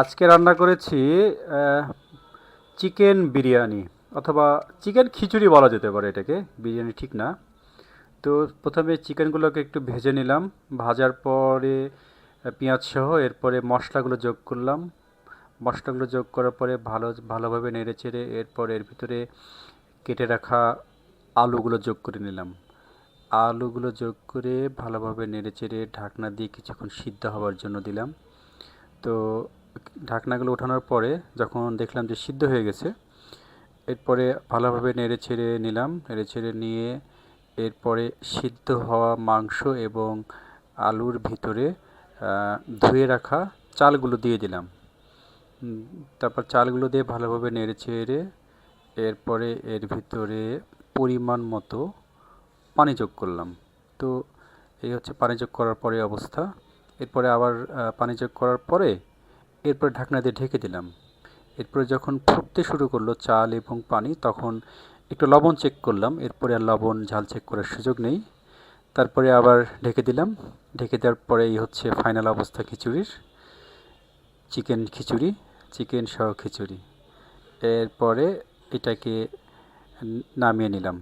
আজকে রান্না করেছি চিকেন বিরিয়ানি অথবা চিকেন খিচুড়ি বলা যেতে পারে এটাকে, বিরিয়ানি ঠিক না। তো প্রথমে চিকেনগুলোকে একটু ভেজে নিলাম, ভাজার পরে পেঁয়াজ সহ এরপরে মশলাগুলো যোগ করলাম। মশলাগুলো যোগ করার পরে ভালোভাবে নেড়ে চেড়ে এরপর এর ভিতরে কেটে রাখা আলুগুলো যোগ করে নিলাম। আলুগুলো যোগ করে ভালোভাবে নেড়ে চেড়ে ঢাকনা দিয়ে কিছুক্ষণ সিদ্ধ হওয়ার জন্য দিলাম। তো ঢাকনাগুলো ওঠানোর পরে যখন দেখলাম যে সিদ্ধ হয়ে গেছে, এরপরে ভালোভাবে নেড়ে ছেড়ে নিলাম। নেড়ে ছেড়ে নিয়ে এরপরে সিদ্ধ হওয়া মাংস এবং আলুর ভিতরে ধুয়ে রাখা চালগুলো দিয়ে দিলাম। তারপর চালগুলো দিয়ে ভালোভাবে নেড়ে চেড়ে এরপরে এর ভিতরে পরিমাণ মতো পানি যোগ করলাম। তো এই হচ্ছে পানি যোগ করার পরে অবস্থা। এরপরে আবার পানি যোগ করার পরে এরপরে ঢাকনা দিয়ে ঢেকে দিলাম। এরপরে যখন ফুটতে শুরু করলো চাল এবং পানি, তখন একটু লবণ চেক করলাম। এরপরে আর লবণ ঝাল চেক করার সুযোগ নেই। তারপরে আবার ঢেকে দিলাম। ঢেকে দেওয়ার পরে এই হচ্ছে ফাইনাল অবস্থা খিচুড়ির। চিকেন খিচুড়ি, চিকেন সহ খিচুড়ি। এরপরে এটাকে নামিয়ে নিলাম।